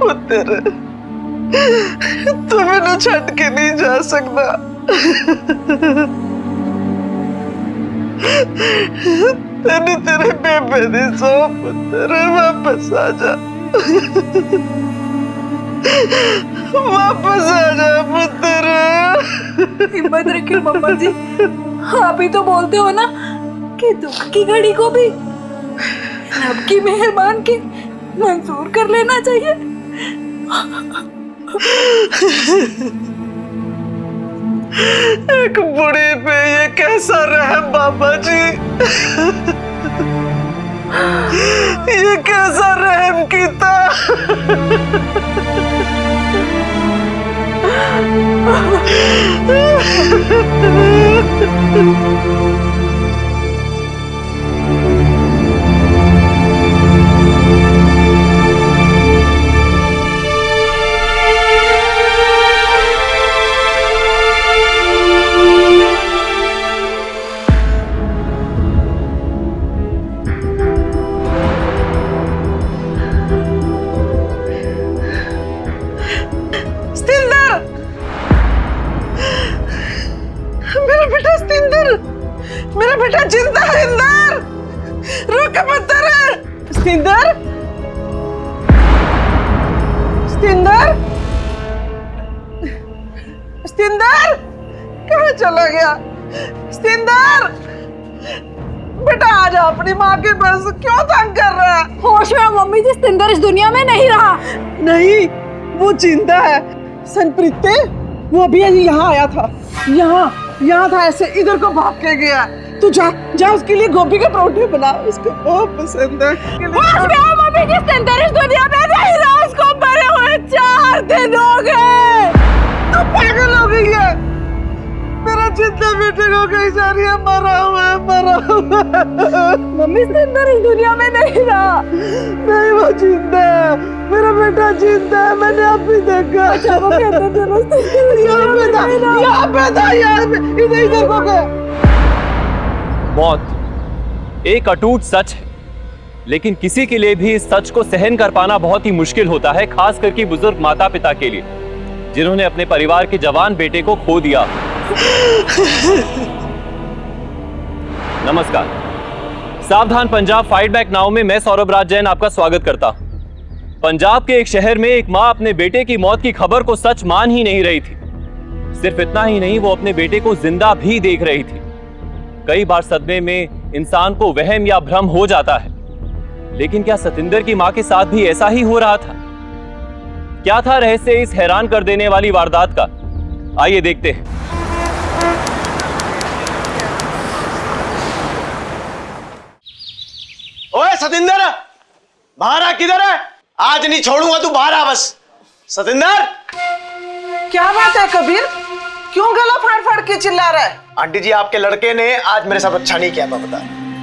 पुत्र, तू मैंने छट के नहीं जा सकता। तेने तेरे बेबे दी सो पुत्र, वापस आ जा। वापस आ जा पुत्र। हिम्मत रखिए मम्मा जी, आप ही तो बोलते हो ना कि दुख की घड़ी को भी रब की मेहरबान के मंजूर कर लेना चाहिए। एक बुढ़ी पे ये कैसा रहम बाबा जी, ये कैसा रहम कीता। मेरा बेटा जिंदा है। इंदर, रुक पुत्र। स्तिंदर, स्तिंदर, स्तिंदर, कहाँ चला गया? स्तिंदर, बेटा आ जा अपनी माँ के पास, क्यों तंग कर रहा है? होश में मम्मी जी, स्तिंदर इस दुनिया में नहीं रहा। नहीं, वो जिंदा है। सनप्रीते, वो अभी यहाँ आया था। यहाँ था, ऐसे इधर को भाग के गया। तू जा उसके लिए गोभी के परोठे बना, उसको बहुत पसंद है। मम्मी जी, स्तिंदर इस दुनिया में नहीं रहा, उसको मरे हुए 4 दिन हो गए। तू पागल हो गई है। मेरा जिंदा बेटे को कहीं जा रही है, मरा हुआ है। मम्मी, स्तिंदर इस दुनिया में नहीं रहा। नहीं, वो जिंदा है, मेरा बेटा जिंदा है, मैंने अभी देखा। अच्छा, वो कहते चलो यहाँ पे था, इधर को गया। मौत एक अटूट सच है, लेकिन किसी के लिए भी इस सच को सहन कर पाना बहुत ही मुश्किल होता है, खास करके बुजुर्ग माता पिता के लिए, जिन्होंने अपने परिवार के जवान बेटे को खो दिया। नमस्कार, सावधान पंजाब फाइट बैक नाउ में मैं सौरभ राज जैन आपका स्वागत करता हूं। पंजाब के एक शहर में एक मां अपने बेटे की मौत की खबर को सच मान ही नहीं रही थी। सिर्फ इतना ही नहीं, वो अपने बेटे को जिंदा भी देख रही थी। कई बार सदमे में इंसान को वहम या भ्रम हो जाता है, लेकिन क्या सतिंदर की मां के साथ भी ऐसा ही हो रहा था? क्या था रहस्य इस हैरान कर देने वाली वारदात का? आइए देखते हैं। ओए सतिंदर, बाहर आ। किधर है? आज नहीं छोड़ूंगा, तू बाहर आ बस। सतिंदर, क्या बात है कबीर, क्यों गला फाड़ फाड़ के चिल्ला रहा है? आंटी जी, आपके लड़के ने आज मेरे साथ अच्छा नहीं किया। मैं बता,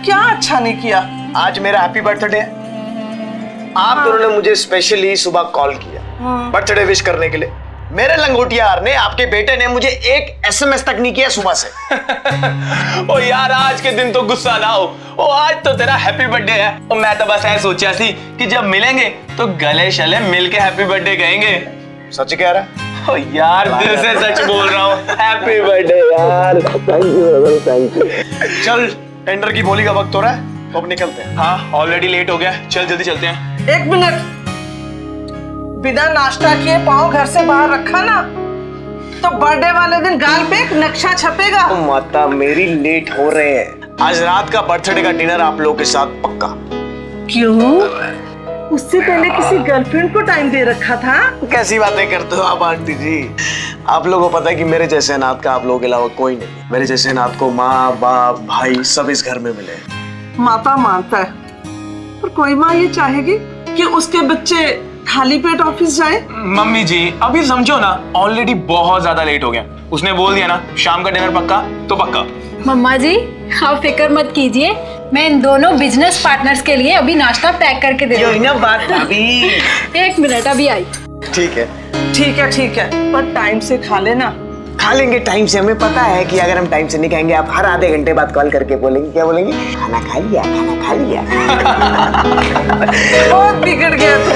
क्या अच्छा नहीं किया? आज मेरा हैप्पी बर्थडे है। आप दोनों ने मुझे स्पेशली सुबह कॉल किया बर्थडे विश करने के लिए। मेरे लंगोटियार ने, आपके बेटे ने मुझे एक SMS तक नहीं किया सुबह से। ओ यार, आज के दिन तो गुस्सा ना हो। ओ आज तो तेरा हैप्पी बर्थडे है, और मैं तो बस ऐसा सोचा सी कि जब मिलेंगे तो गले शले मिल के हैप्पी बर्थडे कहेंगे। सच कह रहा है? ओ यार, दिल से सच बोल रहा हूँ। हैप्पी बर्थडे यार। Thank you, thank you. चल, टेंडर की बोली का वक्त हो रहा है, तो अब निकलते हैं। हाँ, ऑलरेडी लेट हो गया, चल जल्दी चलते हैं। 1 मिनट, बिना नाश्ता किए पाँव घर से बाहर रखा ना तो बर्थडे वाले दिन गाल पे एक नक्शा छपेगा। ओ माता मेरी, लेट हो रहे हैं। आज रात का बर्थडे का डिनर आप लोगों के साथ पक्का। क्यों? उससे पहले किसी गर्लफ्रेंड को टाइम दे रखा था? कैसी बातें करते हो आप आंटी जी? आप लोगों को पता है कि मेरे जैसे अनाथ का आप लोगों के अलावा कोई नहीं। मेरे जैसे अनाथ को माँ बाप भाई सब इस घर में मिले। माता मानता है, पर कोई माँ ये चाहेगी कि उसके बच्चे खाली पेट ऑफिस जाए? मम्मी जी, अभी समझो ना, ऑलरेडी बहुत ज्यादा लेट हो गया। उसने बोल दिया ना शाम का डिनर पक्का, तो पक्का। मम्मा जी, आप फिक्र मत कीजिए, मैं इन दोनों बिजनेस पार्टनर्स के लिए अभी नाश्ता पैक करके दे रही हूँ। बात अभी 1 मिनट, अभी आई। ठीक है, ठीक है, पर टाइम से खा लेना, खा लेंगे टाइम से। हमें पता है कि अगर हम टाइम से नहीं खाएंगे, आप हर आधे घंटे बाद कॉल करके बोलेंगे, क्या बोलेंगे? खाना खा लिया, खाना खा लिया। बहुत बिगड़ गया तू।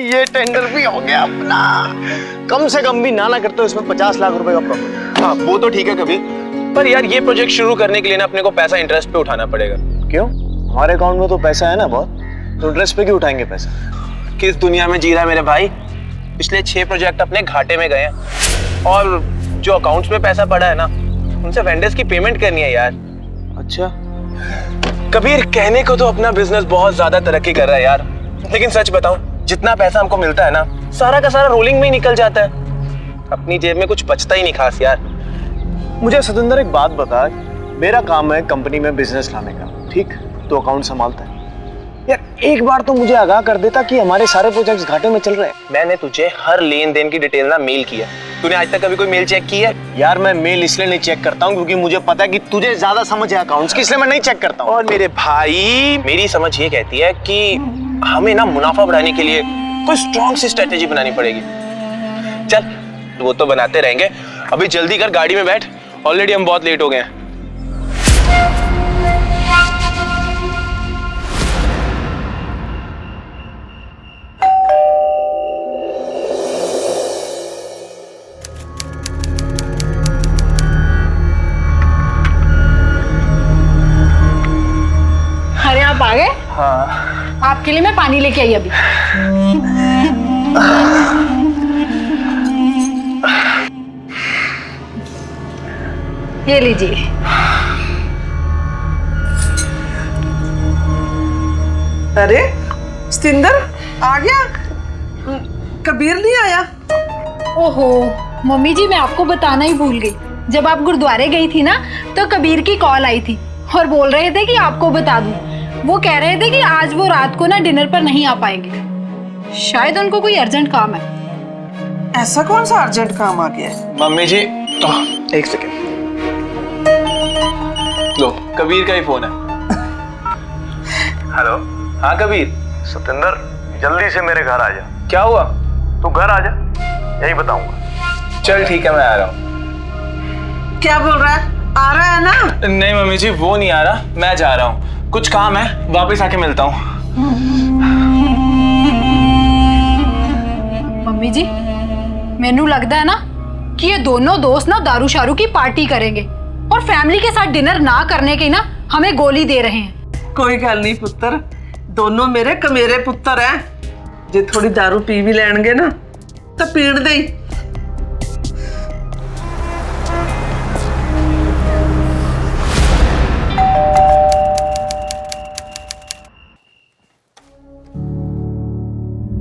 ये टेंडर भी हो गया अपना। कम से कम भी ना करते हो इसमें 50 लाख रुपए का प्रॉफिट। हाँ वो तो ठीक है कबीर, पर यार ये प्रोजेक्ट शुरू करने के लिए ना अपने को पैसा इंटरेस्ट पे उठाना पड़ेगा। क्यों? हमारे अकाउंट में तो पैसा है ना बहुत, तो इंटरेस्ट पे क्यों उठाएंगे पैसा? किस दुनिया में जी रहा है मेरे भाई? पिछले 6 प्रोजेक्ट अपने घाटे में गए हैं, और जो अकाउंट्स में पैसा पड़ा है ना, उनसे वेंडर्स की पेमेंट करनी है यार। अच्छा, कबीर कहने को तो अपना बिजनेस बहुत ज्यादा तरक्की कर रहा है यार, लेकिन सच बताऊं, जितना पैसा हमको मिलता है ना, सारा का सारा रोलिंग में ही निकल जाता है। अपनी जेब में कुछ बचता ही नहीं खास यार। मुझे सतेंद्र एक बात बता, मेरा काम है कंपनी में बिजनेस लाने का, ठीक? तो अकाउंट संभालता है यार। एक बार तो मुझे आगाह कर देता कि हमारे सारे प्रोजेक्ट्स घाटे में चल रहे हैं। मैंने तुझे हर लेन देन की डिटेल ना मेल किया, तूने आज तक कभी कोई मेल चेक की है? यार मैं मेल इसलिए नहीं चेक करता हूँ क्योंकि मुझे पता है कि तुझे ज्यादा समझ है अकाउंट्स की, इसलिए मैं नहीं चेक करता हूँ। और मेरे भाई, मेरी समझ ये कहती है कि हमें ना मुनाफा बढ़ाने के लिए कोई स्ट्रॉन्ग सी स्ट्रेटेजी बनानी पड़ेगी। चल वो तो बनाते रहेंगे, अभी जल्दी कर, गाड़ी में बैठ, ऑलरेडी हम बहुत लेट हो गए हैं। अरे आप आ गए? हाँ आपके लिए मैं पानी लेके आई अभी। ये लीजिए। अरे सतिंदर आ गया? कबीर नहीं आया? ओहो मम्मी जी, मैं आपको बताना ही भूल गई। जब आप गुरुद्वारे गई थी ना, तो कबीर की कॉल आई थी और बोल रहे थे कि आपको बता दूं। वो कह रहे थे कि आज वो रात को ना डिनर पर नहीं आ पाएंगे, शायद उनको कोई अर्जेंट काम है। ऐसा कौन सा अर्जेंट काम आ गया है? मम्मी जी, एक सेकेंड, लो कबीर का ही फोन है। हेलो। हाँ कबीर। सतेंद्र, जल्दी से मेरे घर आ जा। क्या हुआ? तू घर आ जा, यही बताऊंगा। चल ठीक है, मैं आ रहा हूँ। क्या बोल रहा है? आ रहा है ना? नहीं मम्मी जी, वो नहीं आ रहा, मैं जा रहा हूँ, कुछ काम है, वापस आके मिलता हूँ। मम्मी जी, मैनू लगता है ना कि ये दोनों दोस्त ना दारू शारू की पार्टी करेंगे और फैमिली के साथ डिनर ना करने की ना हमें गोली दे रहे हैं। कोई गल नहीं पुत्र, दोनों मेरे कमेरे पुत्र हैं। जे थोड़ी दारू पी भी लेंगे ना तो पीण दे ही।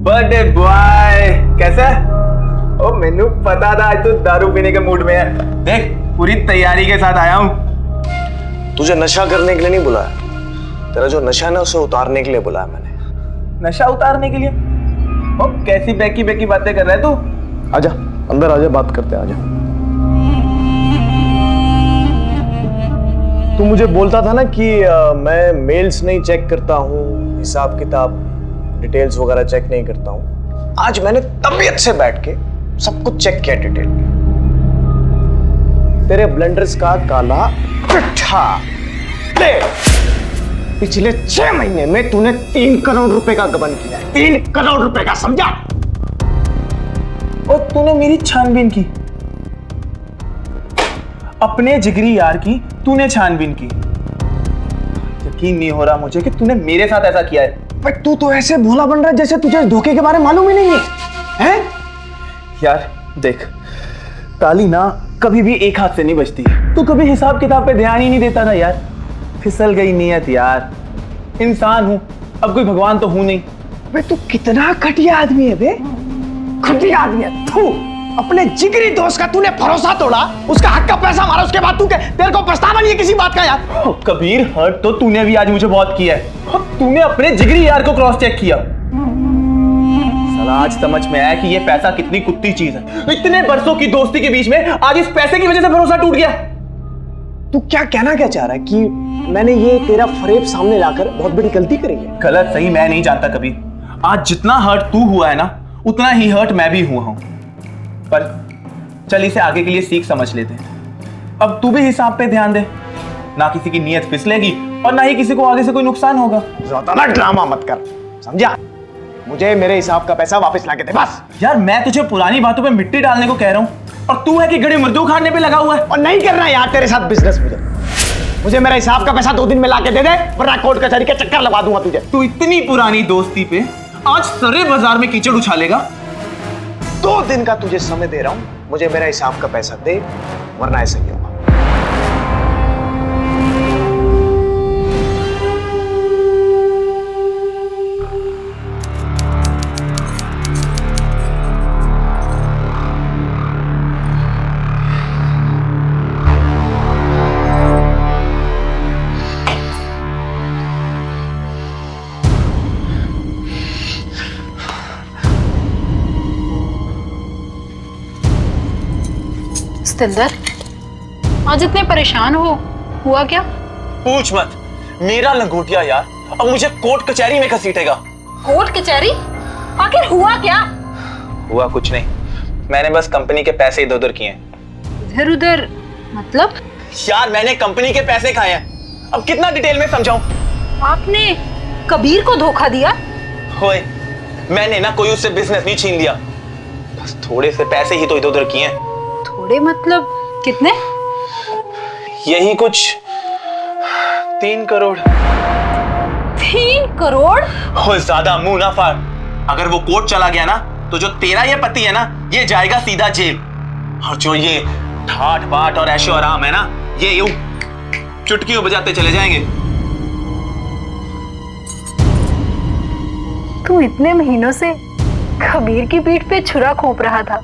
बर्थडे बॉय कैसा है? ओ मैनू पता था आज तू दारू पीने के मूड में है। देख पूरी तैयारी के साथ आया हूँ। तुझे नशा करने के लिए नहीं बुलाया, तेरा जो नशा है ना उसे उतारने के लिए बुलाया मैंने। नशा उतारने के लिए? ओ कैसी बेकी बेकी बातें कर रहा है तू? आजा अंदर, आजा, बात करते हैं, आजा। तू मुझे बोलता था ना कि मैं मेल्स नहीं चेक करता हूँ, हिसाब किताब डिटेल्स वगैरह चेक नहीं करता हूँ। आज मैंने तबीयत से बैठ के सब कुछ चेक किया डिटेल में। तेरे ब्लेंडर्स का काला चिट्ठा ले। पिछले 6 महीने में तूने 3 करोड़ रुपए का गबन किया है। 3 करोड़ रुपए का, समझा? और तूने मेरी छानबीन की, अपने जिगरी यार की तूने छानबीन की। यकीन नहीं हो रहा मुझे कि तूने मेरे साथ ऐसा किया है। भाई तू तो ऐसे भोला बन रहा है जैसे तुझे धोखे के बारे में मालूम ही नहीं है, हैं? यार देख, ताली ना कभी भी एक हाथ से नहीं बजती। तू कभी हिसाब किताब पे ध्यान ही नहीं देता था यार। फिसल गई नीयत यार। इंसान हूं, अब कोई भगवान तो हूं नहीं। बे तू कितना घटिया आदमी है बे, घटिया आदमी है तू। अपने जिगरी दोस्त का तूने भरोसा तोड़ा, उसका हक का पैसा मारा, उसके बाद तू तेरे को पछतावा नहीं है किसी बात का यार? कबीर हर्ट तो तूने भी आज मुझे बहुत किया है। तूने अपने जिगरी यार को क्रॉस चेक किया। साला आज समझ में आया कि ये पैसा कितनी कुत्ती चीज है। इतने बरसों की दोस्ती के बीच में आज इस पैसे की वजह से भरोसा टूट गया। तू क्या कहना क्या चाह रहा है कि मैंने ये तेरा फरेब सामने लाकर बहुत बड़ी गलती करी है? गलत सही मैं नहीं जानता कबीर। आज जितना हर्ट तू हुआ है ना, उतना ही हर्ट मैं भी हुआ हूं। पर चल इसे आगे के लिए सीख समझ लेते हैं। अब तू भी हिसाब पे ध्यान दे, ना किसी की नीयत फिसलेगी और ना ही किसी को आगे से कोई नुकसान होगा। ज्यादा ना ड्रामा मत कर, समझा? मुझे मेरे हिसाब का पैसा वापस ला के दे बस। यार मैं तुझे पुरानी बातों पे मिट्टी डालने को कह रहा हूं और तू है कि गड़ी मुर्दू खाने पे लगा हुआ है। और नहीं करना यार तेरे साथ बिजनेस। मुझे मेरा हिसाब का पैसा 2 दिन में ला के दे दे, वरना कोर्ट कचहरी के चक्कर लगा दूंगा तुझे। तू इतनी पुरानी दोस्ती पे आज सारे बाजार में कीचड़ उछालेगा? 2 दिन का तुझे समय दे रहा हूं, मुझे मेरा हिसाब का पैसा दे, वरना ऐसा ही होगा। सिकंदर, आज इतने परेशान हो, हुआ क्या? पूछ मत, मेरा लंगोटिया यार अब मुझे कोर्ट कचहरी में घसीटेगा। कोर्ट कचहरी? आखिर हुआ क्या? हुआ कुछ नहीं, मैंने बस कंपनी के पैसे इधर उधर किए। इधर उधर मतलब? यार मैंने कंपनी के पैसे खाए हैं, अब कितना डिटेल में समझाऊं? आपने कबीर को धोखा दिया? होए, मैंने ना कोई उससे बिजनेस नहीं छीन लिया, बस थोड़े से पैसे ही तो इधर उधर किए। थोड़े मतलब कितने? यही कुछ 3 करोड़। 3 करोड़? हो ज्यादा मुंह ना फाड़, अगर वो कोर्ट चला गया ना तो जो तेरा ये पति है ना, ये जाएगा सीधा जेल, और जो ये ठाट बाट और ऐशो आराम है ना, ये यूं चुटकियों बजाते चले जाएंगे। तू इतने महीनों से कबीर की पीठ पे छुरा घोंप रहा था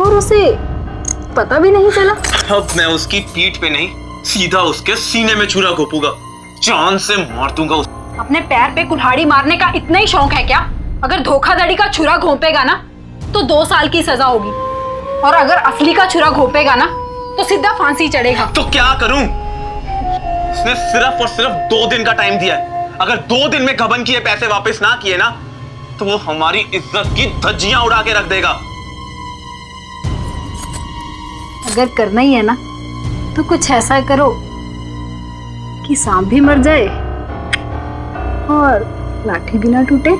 और उसे पता भी नहीं चला? अब मैं उसकी पीठ पे नहीं, सीधा उसके सीने में छुरा घोंपूंगा, जान से मार दूंगा उस। अपने पैर पे कुल्हाड़ी मारने का इतना ही शौक है क्या? अगर धोखाधड़ी का छुरा घोंपेगा ना तो 2 साल की सजा होगी, और अगर असली का छुरा घोंपेगा ना तो सीधा फांसी चढ़ेगा। तो क्या करूं? उसने सिर्फ और सिर्फ 2 दिन का टाइम दिया है, अगर 2 दिन में गबन किए पैसे वापस ना किए ना तो वो हमारी इज्जत की धज्जियां उड़ा के रख देगा। अगर करना ही है ना तो कुछ ऐसा करो कि सांप भी मर जाए और लाठी भी ना टूटे।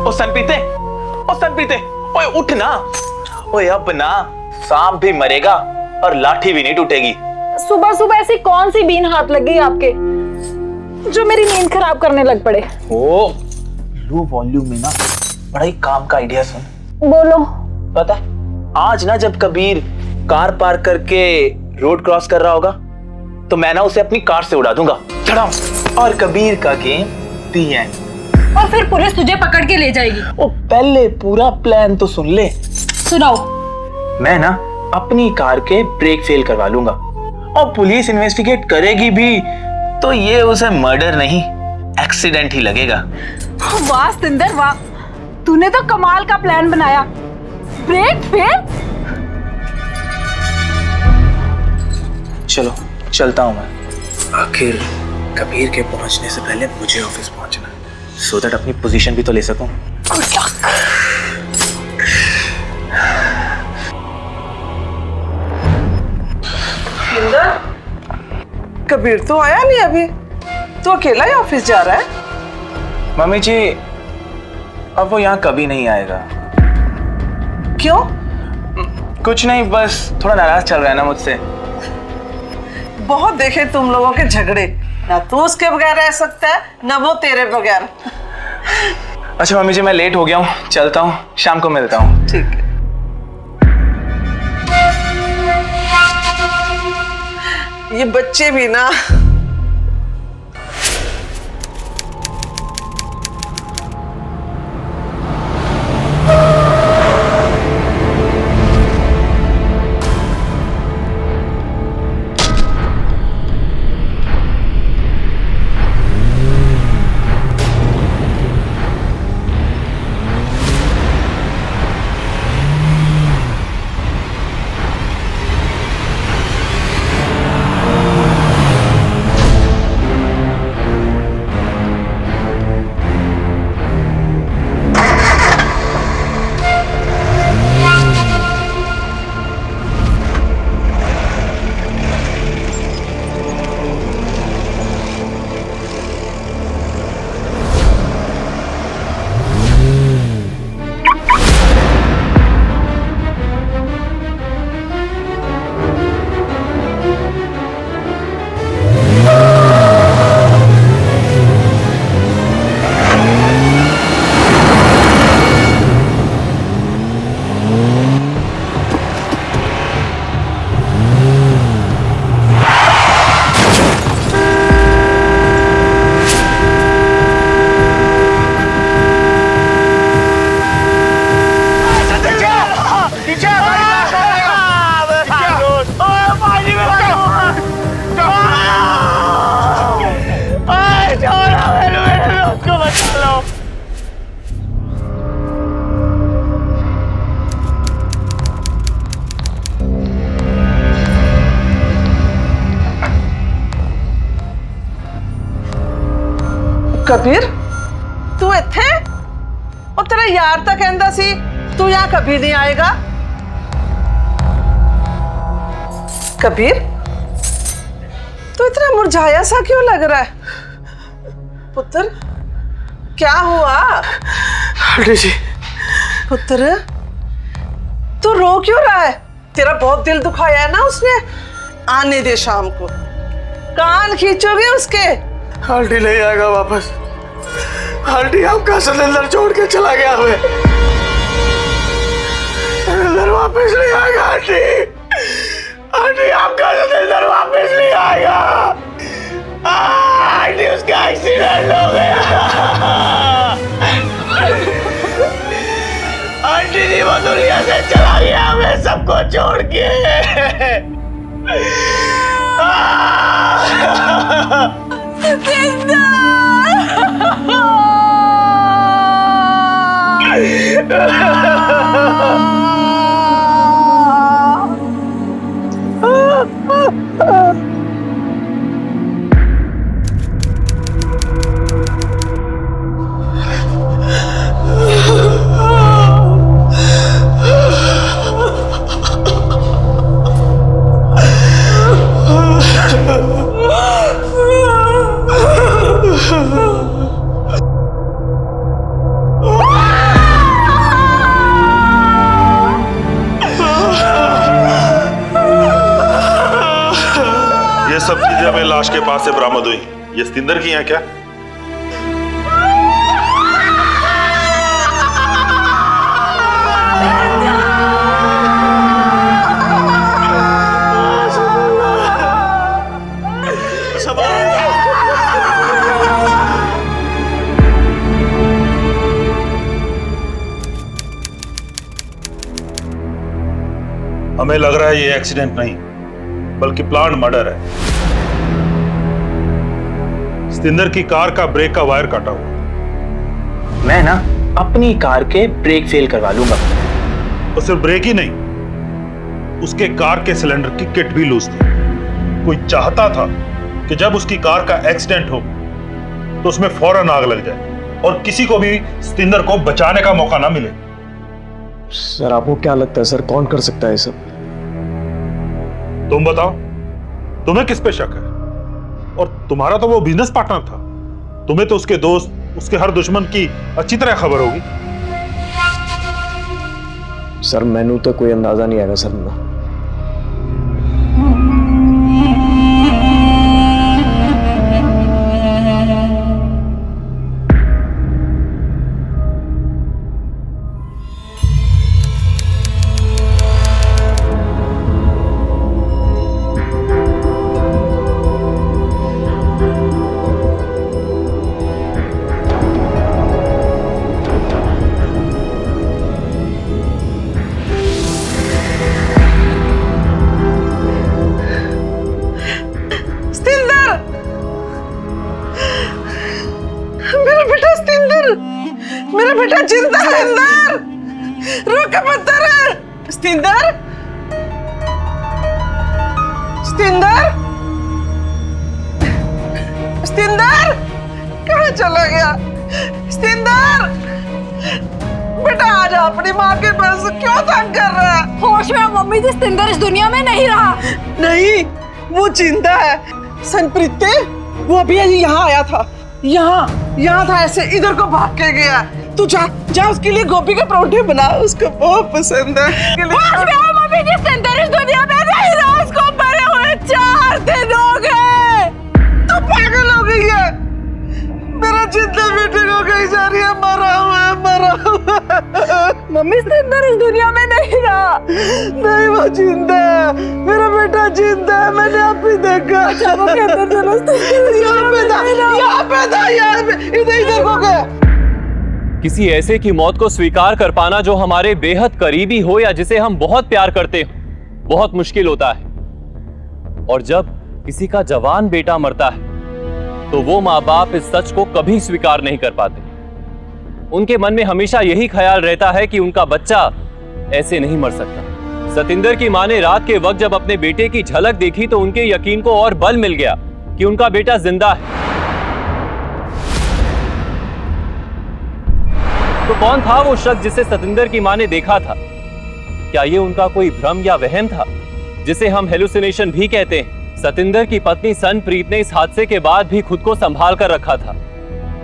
ओ सनप्रीते, ओए उठ ना, ओए अब ना सांप भी मरेगा और लाठी भी नहीं टूटेगी। सुबह सुबह ऐसी कौन सी बीन हाथ लग गई आपके जो मेरी नींद खराब करने लग पड़े? ओ लो वॉल्यूम में ना बड़ा ही काम का आइडिया सुन। बोलो। पता है, आज ना जब कबीर कार पार्क करके रोड क्रॉस कर रहा होगा तो मैं ना उसे अपनी कार से उड़ा दूंगा, चढ़ाओ, और कबीर का गेम दी एंड। और फिर पुलिस तुझे पकड़ के ले जाएगी। ओ पहले पूरा प्लान तो सुन ले। सुनाओ। मैं ना अपनी कार के ब्रेक फेल करवा लूंगा और पुलिस इन्वेस्टिगेट करेगी भी तो ये उसे मर्डर नहीं एक्सीडेंट ही लगेगा। वाह सिकंदर वाह, तूने तो कमाल का प्लान बनाया। Brake fail? चलो चलता हूं मैं, आखिर कबीर के पहुंचने से पहले मुझे ऑफिस पहुंचना, सो दैट अपनी पोजीशन भी तो ले सकूं। कबीर तो आया नहीं अभी, तो अकेला ही ऑफिस जा रहा है? मम्मी जी अब वो यहाँ कभी नहीं आएगा। क्यों? कुछ नहीं, बस थोड़ा नाराज चल रहा है ना मुझसे। बहुत देखे तुम लोगों के झगड़े, ना तू उसके बगैर रह सकता है ना वो तेरे बगैर। अच्छा मम्मी जी मैं लेट हो गया हूँ, चलता हूँ, शाम को मिलता हूँ। ठीक है। ये बच्चे भी ना, कबीर तू इत्थे और तेरा यार तो कहंदा सी तू यहाँ कभी नहीं आएगा। कबीर तू इतना मुरझाया सा क्यों लग रहा है? पुत्र क्या हुआ? आंटी जी, पुत्र तू रो क्यों रहा है? तेरा बहुत दिल दुखाया है ना उसने। आने दे शाम को, कान खींचोगे उसके? आंटी नहीं आएगा वापस। आंटी आपका सिलेंडर छोड़ के चला गया हमें। सिलेंडर वापस नहीं आएगा आंटी। आंटी आपका सिलेंडर वापस नहीं आएगा। आंटी उसका एक्सीडेंट हो गया। आंटी जी वो दुनिया से चला गया हमें सबको छोड़ के। ये सब चीजें हमें लाश के पास से बरामद हुई। ये सतिंदर की हैं क्या? हमें लग रहा है ये एक्सीडेंट नहीं बल्कि प्लान्ड मर्डर है। सतिंदर की कार का ब्रेक का वायर काटा हुआ। मैं ना अपनी कार के ब्रेक फेल करवा लूंगा। और सिर्फ ब्रेक ही नहीं, उसके कार के सिलेंडर की किट भी लूज थी। कोई चाहता था कि जब उसकी कार का एक्सीडेंट हो तो उसमें फौरन आग लग जाए और किसी को भी सतिंदर को बचाने का मौका ना मिले। सर आपको क्या लगता है सर कौन कर सकता है ये सब? तुम बताओ, तुम्हें किस पे शक है? और तुम्हारा तो वो बिजनेस पार्टनर था, तुम्हें तो उसके दोस्त, उसके हर दुश्मन की अच्छी तरह खबर होगी। सर मैनू तो कोई अंदाजा नहीं आएगा सर ना। मेरा बेटा जिंदा है अंदर। रुक पुत्र। सतिंदर, सतिंदर, सतिंदर कहाँ चला गया? सतिंदर बेटा आ जा अपनी माँ के पास। क्यों तंग कर रहा है? होश में मम्मी जी, सतिंदर इस दुनिया में नहीं रहा। नहीं वो जिंदा है। सनप्रीते वो अभी यहाँ आया था। यहाँ था, ऐसे इधर को भाग के गया। तू जा उसके लिए गोभी के परोठे बना, उसको बहुत पसंद है। मम्मी जी, सतिंदर इस दुनिया में नहीं रहा। उसको मरे हुए 4 दिन हो गए। तू पागल हो गई है। मेरा जिंदा बेटे को कहीं जा रही है, मरा हुआ है, मरा हुआ है। मम्मी, सतिंदर इस दुनिया में नहीं रहा। नहीं वो जिंदा है, मेरा बेटा जिंदा है। मैंने अभी देखा। चलो कहते चलो, यहाँ पे था, इधर को गया। किसी ऐसे की मौत को स्वीकार कर पाना जो हमारे बेहद करीबी हो या जिसे हम बहुत प्यार करते हो, बहुत मुश्किल होता है। और जब किसी का जवान बेटा मरता है तो वो माँ बाप इस सच को कभी स्वीकार नहीं कर पाते। उनके मन में हमेशा यही ख्याल रहता है कि उनका बच्चा ऐसे नहीं मर सकता। सतिंदर की मां ने रात के वक्त जब अपने बेटे की झलक देखी तो उनके यकीन को और बल मिल गया कि उनका बेटा जिंदा है। तो कौन था वो शख्स जिसे सतिंदर की मां ने देखा था? क्या ये उनका कोई भ्रम या वहम था, जिसे हम हेलुसिनेशन भी कहते हैं? सतिंदर की पत्नी सनप्रीत ने इस हादसे के बाद भी खुद को संभाल कर रखा था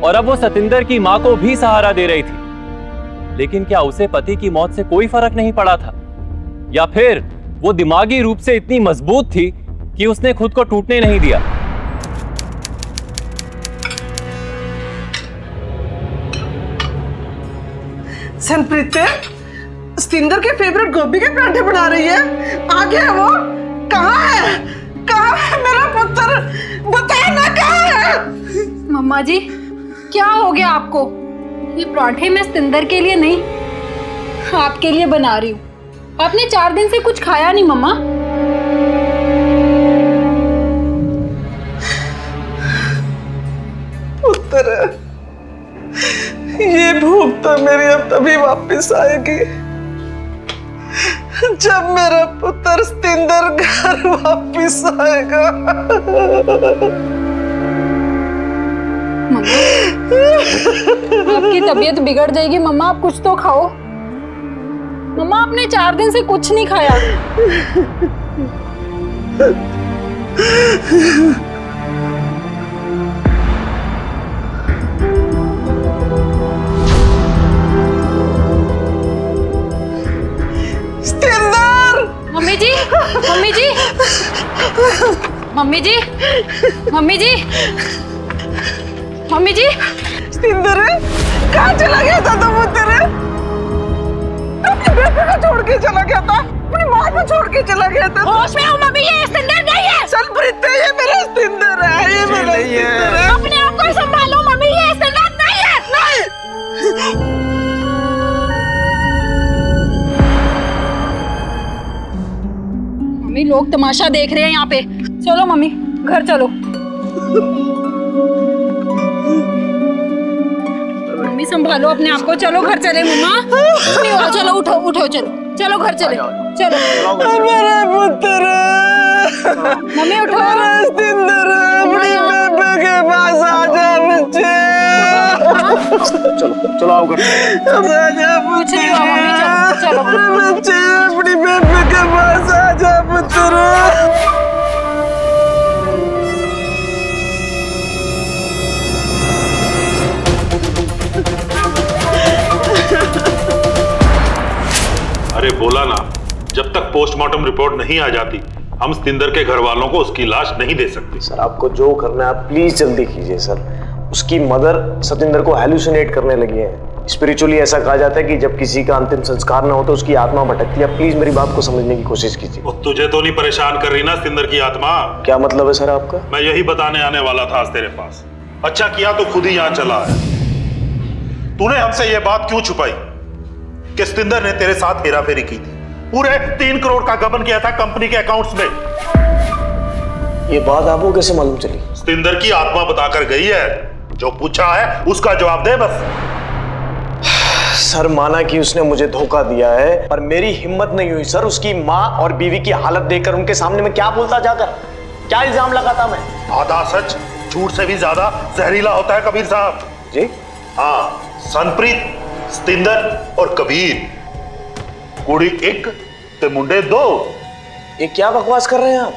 और अब वो सतिंदर की मां को भी सहारा दे रही थी। लेकिन क्या उसे पति की मौत से कोई फर्क नहीं पड़ा था, या फिर वो दिमागी रूप से इतनी मजबूत थी कि उसने खुद को टूटने नहीं दिया? सनप्रीत सतिंदर के फेवरेट गोभी के पराठे बना रही है। आगे है वो? कहाँ है? कहाँ है मेरा पुत्र? बता ना कहाँ है? मम्मा जी क्या हो गया आपको? ये पराठे मैं सतिंदर के लिए नहीं आपके लिए बना रही हूँ। आपने 4 दिन से कुछ खाया नहीं मम्मा। पुत्र, ये भूख तो मेरी अब तभी वापस आएगी जब मेरा पुत्र सतिंदर घर वापस आएगा। मम्मा आपकी तबीयत बिगड़ जाएगी मम्मा, आप कुछ तो खाओ। मम्मा आपने 4 दिन से कुछ नहीं खाया। मम्मी जी, मम्मी जी, मम्मी जी, मम्मी जी, मम्मी जी। सतिंदर कहाँ चला गया था तुम? तेरे अपने बेटे को छोड़ के चला गया था, अपनी माँ को छोड़ के चला गया था। होश में हूँ मम्मी, ये सतिंदर नहीं है। सनप्रीत ये मेरा सतिंदर है, ये मेरा सतिंदर है। अपने आप को संभालो मम्मी, ये सतिंदर नहीं है। नहीं। मम्मी लोग तमाशा देख रहे हैं यहाँ पे। चलो मम्मी घर चलो। मम्मी संभालो अपने आप को, चलो घर चले मम्मा। नहीं हो, चलो उठो उठो, चलो चलो घर चले, चलो। मेरा पुत्र, मम्मी उठो। सतिंदर अपनी बेबे के पास आ जा बच्चे। चलो चलो आओ घर। कुछ नहीं हुआ मम्मी, चलो चलो। बच्चे अपनी बेबे के पास आ जा पुत्र। अरे बोला ना, जब तक पोस्टमार्टम रिपोर्ट नहीं आ जाती हम सतिंदर के घर वालों को उसकी लाश नहीं दे सकते। सर आपको जो करना है आप प्लीज जल्दी कीजिए सर। उसकी मदर सतिंदर को हेलुसिनेट करने लगी है। स्पिरिचुअली ऐसा कहा जाता है कि जब किसी का अंतिम संस्कार ना हो तो उसकी आत्मा भटकती है। प्लीज मेरी बात को समझने की कोशिश कीजिए। और तुझे तो नहीं परेशान कर रही ना सतिंदर की आत्मा? क्या मतलब है सर आपका? मैं यही बताने आने वाला था आज तेरे पास। अच्छा किया तो खुद ही यहाँ चला है। तूने हमसे ये बात क्यों छुपाई कि सतिंदर ने तेरे साथ हेराफेरी की थी? पूरे 3 करोड़ का गबन किया था कंपनी के अकाउंट्स में। ये बात आपको कैसे मालूम चली? सतिंदर की आत्मा बताकर गई है। जो पूछा है उसका जवाब दे बस। सर माना कि उसने मुझे धोखा दिया है, पर मेरी हिम्मत नहीं हुई सर उसकी माँ और बीवी की हालत देखकर उनके सामने मैं क्या बोलता जाकर, क्या इल्जाम लगाता मैं? आधा सच झूठ से भी ज्यादा जहरीला होता है कबीर साहब जी। हाँ, सनप्रीत, सतिंदर और कबीर, कुड़ी 1 ते मुंडे 2। ये क्या बकवास कर रहे हैं आप?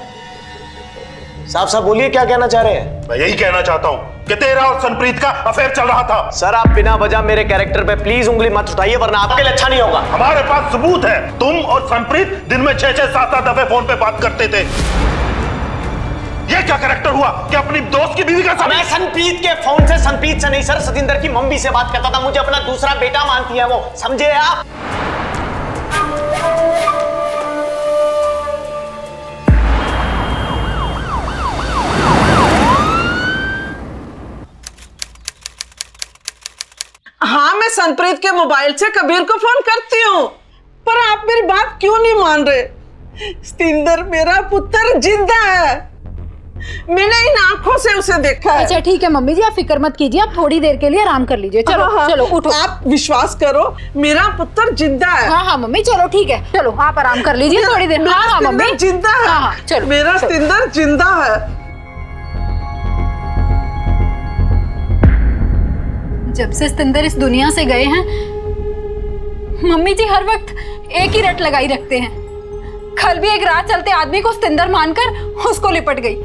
साफ साफ बोलिए क्या कहना चाह रहे हैं? मैं यही कहना चाहता हूँ कि तेरा और सनप्रीत का अफेयर चल रहा था। सर आप बिना वजह मेरे कैरेक्टर पे प्लीज उंगली मत उठाइए वरना आपके लिए अच्छा नहीं होगा। हमारे पास सबूत है। तुम और सनप्रीत दिन में 6-6, 7-7 दफे फोन पे बात करते थे। ये क्या कैरेक्टर हुआ कि अपनी दोस्त की बीवी का मैं सनप्रीत के फोन से, सनप्रीत से नहीं सर, सतिंदर की मम्मी से बात करता था। मुझे अपना दूसरा बेटा मानती है वो, समझे आप? हाँ मैं सनप्रीत के मोबाइल से कबीर को फोन करती हूँ, पर आप मेरी बात क्यों नहीं मान रहे? सतिंदर मेरा पुत्र जिंदा है, मैंने इन आंखों से उसे देखा है। अच्छा ठीक है मम्मी जी, आप फिक्र मत कीजिए, आप थोड़ी देर के लिए आराम कर लीजिए। चलो हाँ, चलो उठो। आप विश्वास करो मेरा पुत्र जिंदा है। हाँ हाँ मम्मी चलो ठीक है, चलो आप आराम कर लीजिए थोड़ी देर। हाँ हाँ मम्मी जिंदा है। हाँ हाँ चलो, मेरा सतिंदर जिंदा है। जब से सतिंदर इस दुनिया से गए हैं मम्मी जी हर वक्त एक ही रट लगाई रखते हैं। कल भी एक राह चलते आदमी को सतिंदर मानकर उसको लिपट गई।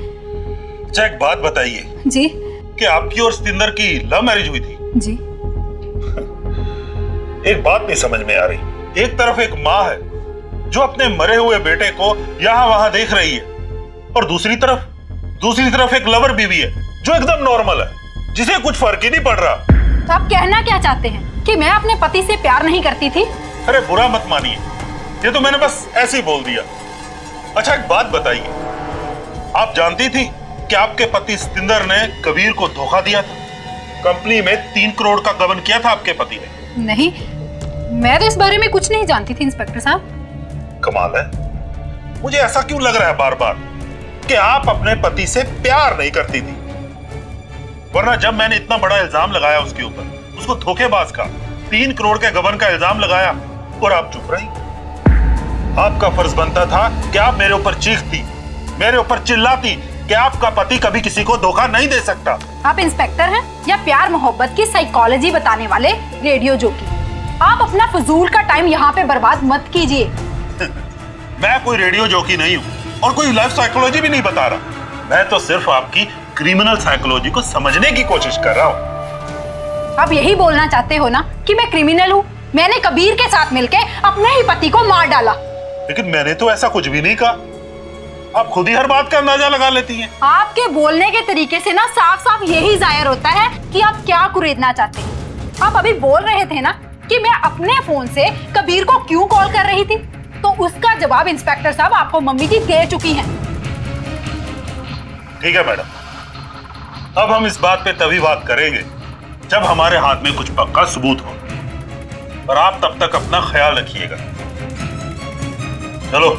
अच्छा एक बात बताइए जी कि आपकी और सतिंदर की लव मैरिज हुई थी? जी। एक बात नहीं समझ में आ रही। एक तरफ एक माँ है जो अपने मरे हुए बेटे को यहाँ वहां देख रही है, और दूसरी तरफ एक लवर बीवी है जो एकदम नॉर्मल है, जिसे कुछ फर्क ही नहीं पड़ रहा। तो आप कहना क्या चाहते हैं कि मैं अपने पति से प्यार नहीं करती थी? अरे बुरा मत मानिए, ये तो मैंने बस ऐसे ही बोल दिया। अच्छा एक बात बताइए, आप जानती थी कि आपके पति सतिंदर ने कबीर को धोखा दिया था? कंपनी में 3 करोड़ का गबन किया था आपके पति ने। नहीं, मैं तो इस बारे में कुछ नहीं जानती थी इंस्पेक्टर साहब। कमाल है, मुझे ऐसा क्यों लग रहा है बार बार कि आप अपने पति से प्यार नहीं करती थी, वरना जब मैंने इतना बड़ा इल्जाम लगाया उसके ऊपर, उसको धोखेबाज का 3 करोड़ के गबन का इल्जाम लगाया और आप चुप रही। आपका फर्ज बनता था कि आप मेरे ऊपर चीखती, मेरे ऊपर चिल्लाती कि आपका पति कभी किसी को धोखा नहीं दे सकता। आप इंस्पेक्टर हैं या प्यार मोहब्बत की साइकोलॉजी बताने वाले रेडियो जोकी? आप अपना फजूल का टाइम यहाँ पे बर्बाद मत कीजिए। मैं कोई रेडियो जोकी नहीं हूँ और कोई लाइफ साइकोलॉजी भी नहीं बता रहा। मैं तो सिर्फ आपकी क्रिमिनल साइकोलॉजी को समझने की कोशिश कर रहा हूँ। आप यही बोलना चाहते हो ना कि मैं क्रिमिनल हूँ? मैंने कबीर के साथ मिलकर अपने ही पति को मार डाला। लेकिन मैंने तो ऐसा कुछ भी नहीं कहा। आप खुद ही हर बात का अंदाजा लगा लेती हैं। आपके बोलने के तरीके से ना साफ साफ यही जाहिर होता है कि आप क्या कुरेदना चाहते हैं। आप अभी बोल रहे थे ना कि मैं अपने फोन से कबीर को क्यों कॉल कर रही थी, तो उसका जवाब इंस्पेक्टर साहब आपको मम्मी जी दे चुकी हैं। ठीक है मैडम, अब हम इस बात पे तभी बात करेंगे जब हमारे हाथ में कुछ पक्का सबूत हो, और आप तब तक अपना ख्याल रखिएगा। चलो।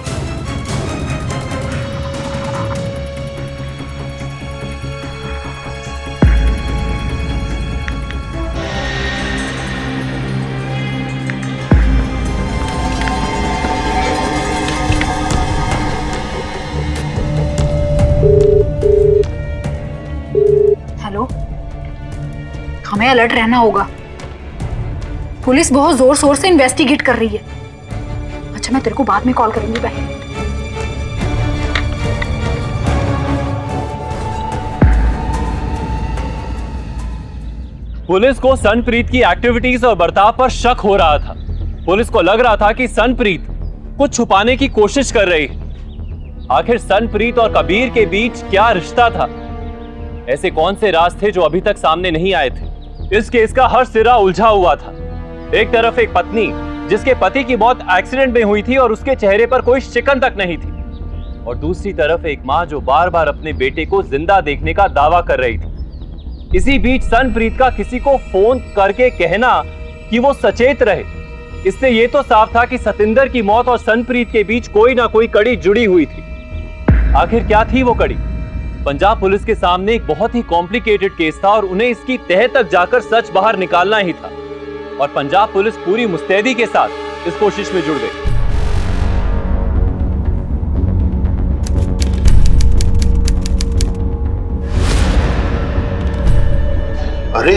हेलो, हमें अलर्ट रहना होगा। पुलिस बहुत जोर शोर से इन्वेस्टिगेट कर रही है। अच्छा, मैं तेरे को बाद में कॉल करूंगी। बाय। पुलिस को सनप्रीत की एक्टिविटीज और बर्ताव पर शक हो रहा था। पुलिस को लग रहा था कि सनप्रीत कुछ छुपाने की कोशिश कर रही है। आखिर सनप्रीत और कबीर के बीच क्या रिश्ता था? ऐसे कौन से राज थे जो अभी तक सामने नहीं आए थे? इस केस का हर सिरा उलझा हुआ था। एक तरफ एक पत्नी जिसके पति की मौत एक्सीडेंट में हुई थी और उसके चेहरे पर कोई शिकन तक नहीं थी, और दूसरी तरफ एक मां जो बार बार अपने बेटे को जिंदा देखने का दावा कर रही थी। इसी बीच सनप्रीत का किसी को फोन करके कहना कि वो सचेत रहे, इससे ये तो साफ था कि सतिंदर की मौत और सनप्रीत के बीच कोई ना कोई कड़ी जुड़ी हुई थी। आखिर क्या थी वो कड़ी? पंजाब पुलिस के सामने एक बहुत ही कॉम्प्लिकेटेड केस था और उन्हें इसकी तह तक जाकर सच बाहर निकालना ही था, और पंजाब पुलिस पूरी मुस्तैदी के साथ इस कोशिश में जुड़ गई। अरे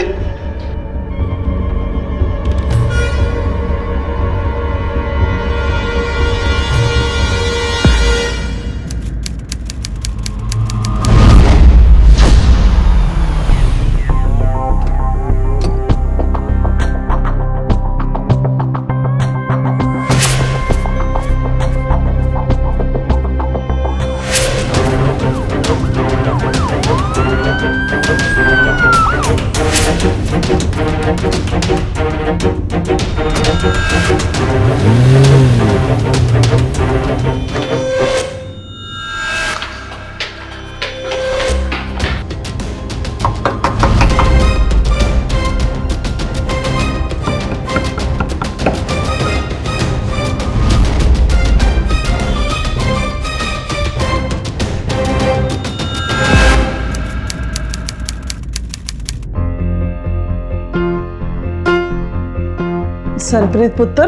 सनप्रीत पुत्र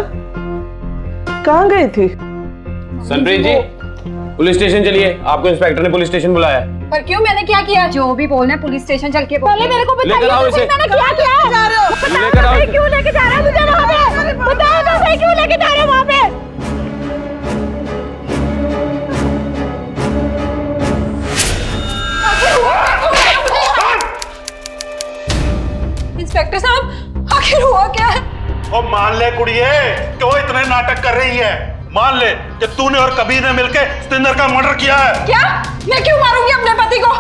कहाँ गई थी? सनप्रीत जी, पुलिस स्टेशन चलिए, आपको इंस्पेक्टर ने पुलिस स्टेशन बुलाया। पर क्यों? मैंने क्या किया? जो भी बोलना है पुलिस स्टेशन चल के पहले मेरे को बताइए। लेकर आओ इसे। मैंने क्या किया? लेकर आओ। क्यों लेके जा रहे हो मुझे वहां पे? बताओ तो सही क्यों लेके जा रहे हो वहां पे? इंस्पेक्टर साहब, आखिर हुआ क्या है? और मान ले कुड़िए, क्यों इतने नाटक कर रही है? मान ले कि तूने और कबीर ने मिलकर सतिंदर का मर्डर किया है। क्या? मैं क्यों मारूंगी अपने पति को?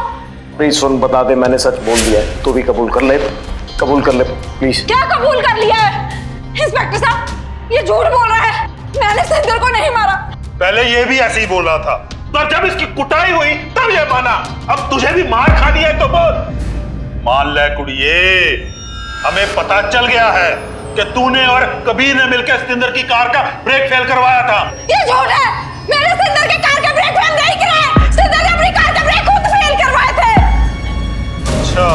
प्लीज सुन, बता दे मैंने सच बोल दिया है। तू भी कबूल कर ले प्लीज। क्या कबूल कर लिया है? इंस्पेक्टर साहब, ये झूठ बोल रहा है। मैंने सतिंदर को नहीं मारा। पहले ये भी ऐसे ही बोल रहा था, पर जब इसकी कुटाई हुई तब ये माना। अब तुझे भी मार खानी है तो बोल। मान ले कुड़िए, हमें पता चल गया है कि तूने और कबीर ने मिलकर सतिंदर की कार का ब्रेक फेल करवाया था। ये झूठ है। मैंने सतिंदर की कार का ब्रेक फेल नहीं कराया। सतिंदर ने अपनी कार का ब्रेक खुद फेल करवाए थे। अच्छा,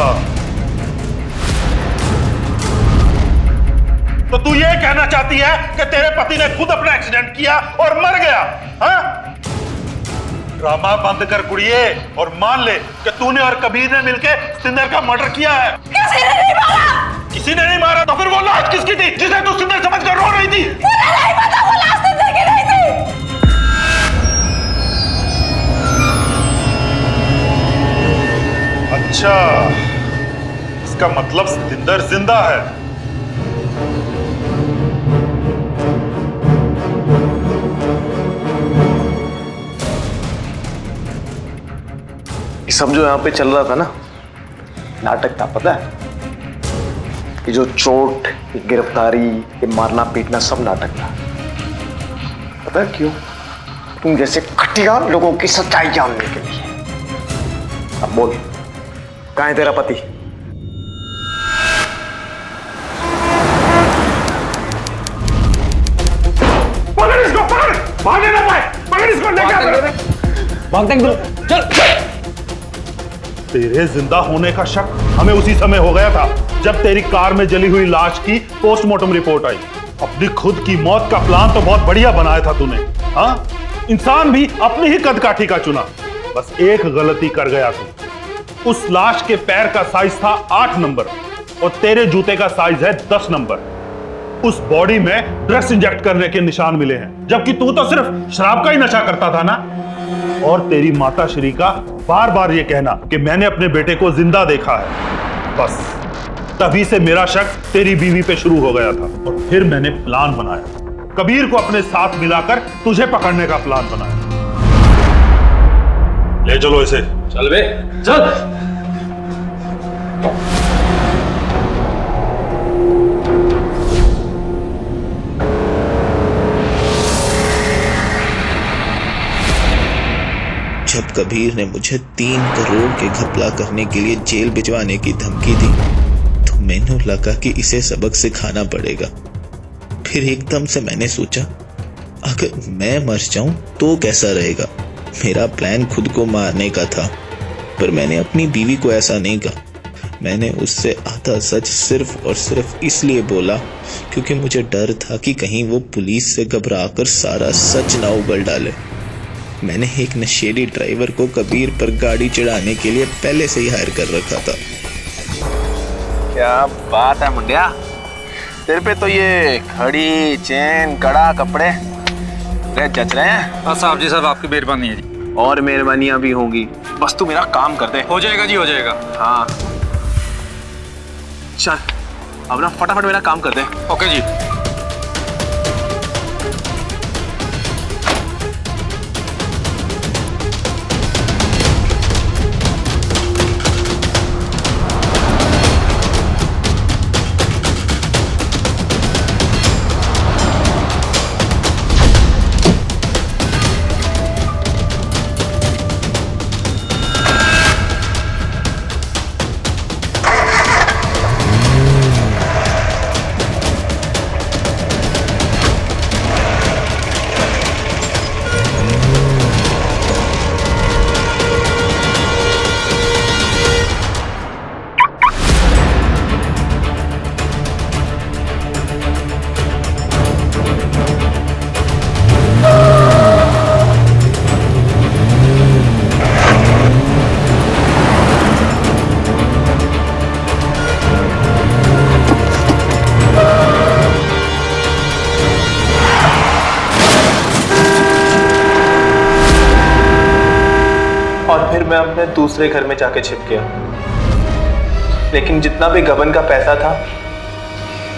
तो तू ये कहना चाहती है कि तेरे पति ने खुद अपना एक्सीडेंट किया और मर गया? हाँ? ड्रामा बंद कर कुड़िए और मान ले कि तूने और कबीर ने मिलकर सतिंदर का मर्डर किया है। किसी ने नहीं मारा। किसी ने नहीं मारा तो फिर वो लाश किसकी थी जिसे तू सतिंदर समझकर रो रही थी? मुझे नहीं पता, वो लाश सतिंदर की नहीं थी। अच्छा, इसका मतलब सतिंदर जिंदा है। ये सब जो यहाँ पे चल रहा था ना, नाटक था, पता है? ये जो चोट, ये गिरफ्तारी, ये मारना पीटना सब नाटक था। पता है क्यों? तुम जैसे घटिया लोगों की सच्चाई जानने के लिए। अब बोल, कहाँ है तेरा पति? पकड़ इसको, पकड़, भागने ना पाए, पकड़ इसको, लेकर चल। तेरे जिंदा होने का शक हमें उसी समय हो गया था जब तेरी कार में जली हुई लाश की पोस्टमार्टम रिपोर्ट आई। अपनी खुद की मौत का प्लान तो बहुत बढ़िया बनाया था तूने। हाँ, इंसान भी अपनी ही कदकाठी का चुना। बस एक गलती कर गया तू। उस लाश के पैर का साइज था 8 नंबर और तेरे जूते का साइज है 10 नंबर। उस बॉडी में ड्रग्स इंजेक्ट करने के निशान मिले हैं, जबकि तू तो सिर्फ शराब का ही नशा करता था ना। और तेरी माता श्री का बार बार ये कहना कि मैंने अपने बेटे को जिंदा देखा है, बस तभी से मेरा शक तेरी बीवी पे शुरू हो गया था। और फिर मैंने प्लान बनाया, कबीर को अपने साथ मिलाकर तुझे पकड़ने का प्लान बनाया। ले चलो इसे। चल बे, चल। जब कबीर ने मुझे 3 करोड़ के घपला करने के लिए जेल भिजवाने की धमकी दी तो मैंने लगा कि इसे सबक सिखाना पड़ेगा। फिर एकदम से मैंने सोचा, अगर मैं मर जाऊं तो कैसा रहेगा। मेरा प्लान खुद को मारने का था, पर मैंने अपनी बीवी को ऐसा नहीं कहा। मैंने उससे आधा सच सिर्फ और सिर्फ इसलिए बोला क्योंकि मुझे डर था कि कहीं वो पुलिस से घबराकर सारा सच ना उगल डाले। मैंने एक नशेड़ी ड्राइवर को कबीर पर गाड़ी चढ़ाने के लिए पहले से ही हायर कर रखा था। क्या बात है मुंडिया, तेरे पे तो ये घड़ी, चेन, कड़ा, कपड़े जच रहे हैं। हाँ साहब जी, साहब आपकी मेहरबानी है जी। और मेहरबानियां भी होंगी, बस तू मेरा काम कर दे। हो जाएगा जी, हो जाएगा। हाँ चल, अब ना फटाफट मेरा काम कर दे। ओके जी। मैं दूसरे घर में जाके छिप गया, लेकिन जितना भी गबन का पैसा था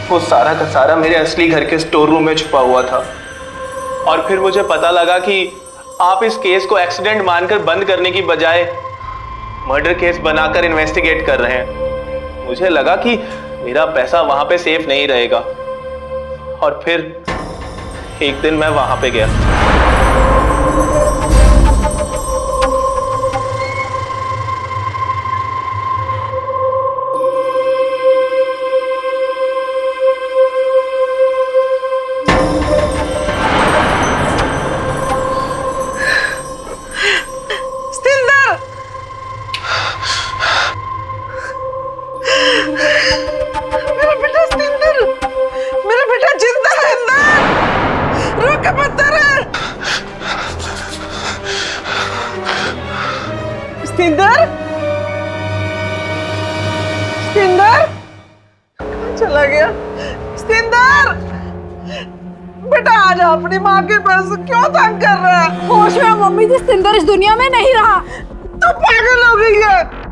वो सारा का सारा मेरे असली घर के स्टोर रूम में छुपा हुआ था। और फिर मुझे पता लगा कि आप इस केस को एक्सीडेंट मानकर बंद करने की बजाय मर्डर केस बनाकर इन्वेस्टिगेट कर रहे हैं। मुझे लगा कि मेरा पैसा वहां पे सेफ नहीं रहेगा, और फिर एक दिन मैं वहां पे गया। मेरा बेटा जिंदा है अंदर। रुक मत रे। स्तिंदर, स्तिंदर कहाँ चला गया? स्तिंदर बेटा आ जा अपनी माँ के पास, क्यों तंग कर रहा है? होश में मम्मी जी, स्तिंदर इस दुनिया में नहीं रहा। तू पागल हो गई है।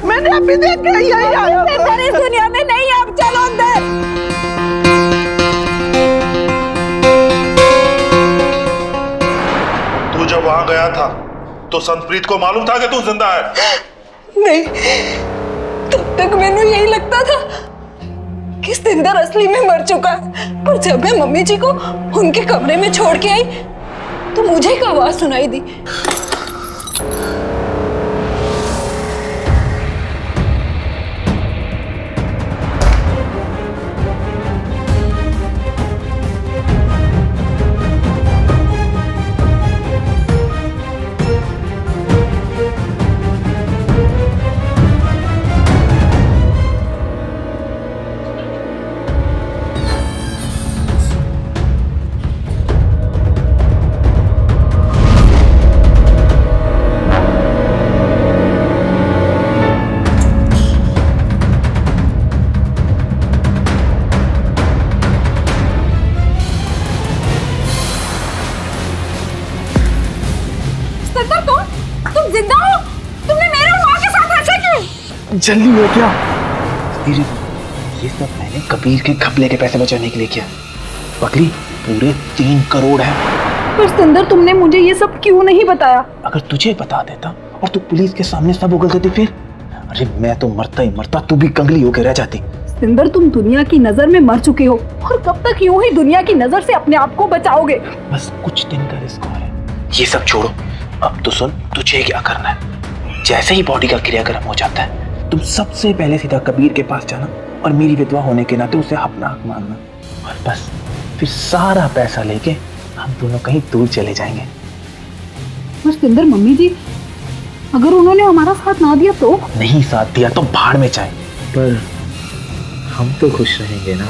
मैंने अभी देखा यही आया। स्तिंदर इस दुनिया में नहीं है। अब चलो अंदर। तू जब वहां गया था तो संतप्रीत को मालूम था कि तू जिंदा है? नहीं, तब तक मैंने यही लगता था कि स्तिंदर असली में मर चुका है। पर जब मैं मम्मी जी को उनके कमरे में छोड़ के आई तो मुझे एक आवाज सुनाई दी। तुम जिंदा हो? तुमने मेरे और माँ के साथ ऐसा क्यों? जल्दी हो क्या? धीरे धीरे। ये सब मैंने कबीर के घपले के पैसे बचाने के लिए किया। पकड़ी, पूरे 3 करोड़ है। पर स्तिंदर, तुमने मुझे ये सब क्यों नहीं बताया? अगर तुझे बता देता और तू पुलिस के सामने सब उगल देती फिर? अरे मैं तो मरता ही मरता, तू भी कंगली होकर रह जाती। स्तिंदर, तुम दुनिया की नजर में मर चुके हो, और कब तक यूं ही दुनिया की नजर से अपने आप को बचाओगे? बस कुछ दिन का रिस्क और है। ये सब छोड़ो, अब तो सुन तुझे क्या करना है। जैसे ही बॉडी का क्रियाक्रम हो जाता है, तुम सबसे पहले सीधा कबीर के पास जाना और मेरी विधवा होने के नाते उसे अपना हक मानना, और बस फिर सारा पैसा लेके हम दोनों कहीं दूर चले जाएंगे। पर स्तिंदर, मम्मी जी अगर उन्होंने हमारा साथ ना दिया तो? नहीं साथ दिया तो भाड़ में जाए, पर हम तो खुश रहेंगे ना।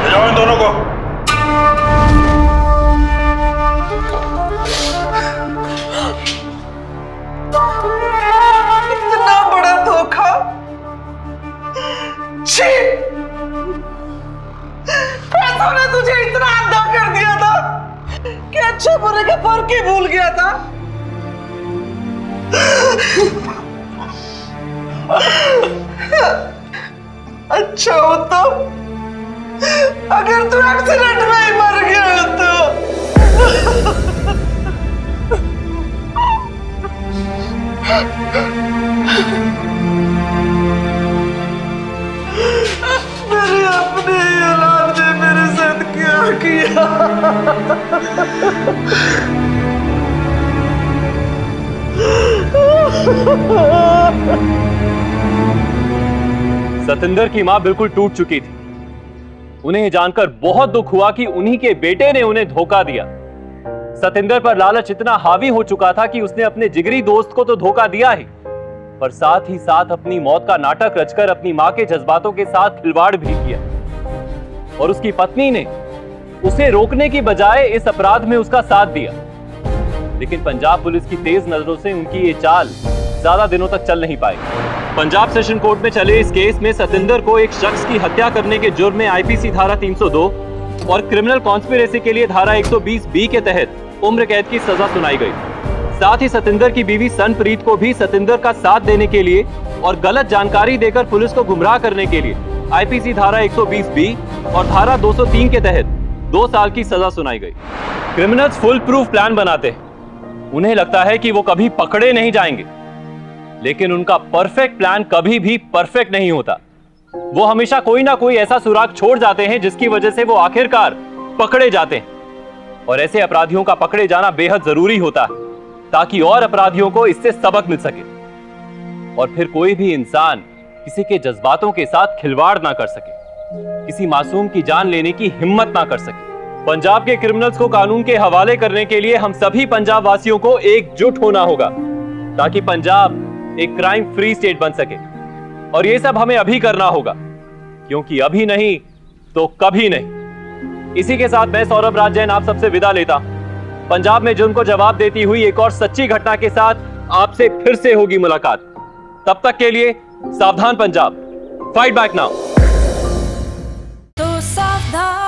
ले जाओ इन दोनों को। इतना बड़ा धोखा। छी! पैसों ने तुझे इतना अंधा कर दिया था कि अच्छे बुरे का फर्क ही भूल गया था। अच्छा हो तो अगर तू एक्सीडेंट में ही मर गया तो। मेरे अपने औलाद ने मेरे साथ क्या किया? सतिंदर की मां बिल्कुल टूट चुकी थी। उन्हें यह जानकर बहुत दुख हुआ कि उन्हीं के बेटे ने उन्हें धोखा दिया। सतिंदर पर लालच इतना हावी हो चुका था कि उसने अपने जिगरी दोस्त को तो धोखा दिया ही, पर साथ ही साथ अपनी मौत का नाटक रचकर अपनी मां के जज्बातों के साथ खिलवाड़ भी किया। और उसकी पत्नी ने उसे रोकने की बजाय इस अपराध में उसका साथ दिया। लेकिन पंजाब पुलिस की तेज नजरों से उनकी ये चाल ज्यादा दिनों तक चल नहीं पाई। पंजाब सेशन कोर्ट में चले इस केस में सतिंदर को एक शख्स की हत्या करने के जुर्म में आईपीसी धारा 302, और क्रिमिनल कॉन्स्पिरेसी के लिए धारा 120 बी के तहत उम्र कैद की सजा सुनाई गई। साथ ही सतिंदर की बीवी सनप्रीत को भी सतिंदर का साथ देने के लिए और गलत जानकारी देकर पुलिस को गुमराह करने के लिए आईपीसी धारा 120 बी और धारा 203 के तहत 2 साल की सजा सुनाई गई। क्रिमिनल्स फुल प्रूफ प्लान बनाते हैं। उन्हें लगता है कि वो कभी पकड़े नहीं जाएंगे, लेकिन उनका परफेक्ट प्लान कभी भी परफेक्ट नहीं होता। वो हमेशा कोई ना कोई ऐसा सुराग छोड़ जाते हैं जिसकी वजह से वो आखिरकार पकड़े जाते हैं। और ऐसे अपराधियों का पकड़े जाना बेहद जरूरी होता है ताकि और अपराधियों को इससे सबक मिल सके और फिर कोई भी इंसान किसी के जज्बातों के साथ खिलवाड़ ना कर सके, किसी मासूम की जान लेने की हिम्मत ना कर सके। पंजाब के क्रिमिनल्स को कानून के हवाले करने के लिए हम सभी पंजाब वासियों को एकजुट होना होगा ताकि पंजाब एक क्राइम फ्री स्टेट बन सके। और ये सब हमें अभी करना होगा, क्योंकि अभी नहीं तो कभी नहीं। इसी के साथ मैं सौरभ राज जैन आप सबसे विदा लेता हूं। पंजाब में जुर्म को जवाब देती हुई एक और सच्ची घटना के साथ आपसे फिर से होगी मुलाकात। तब तक के लिए सावधान पंजाब, फाइट बैक नाउ। तो सावधान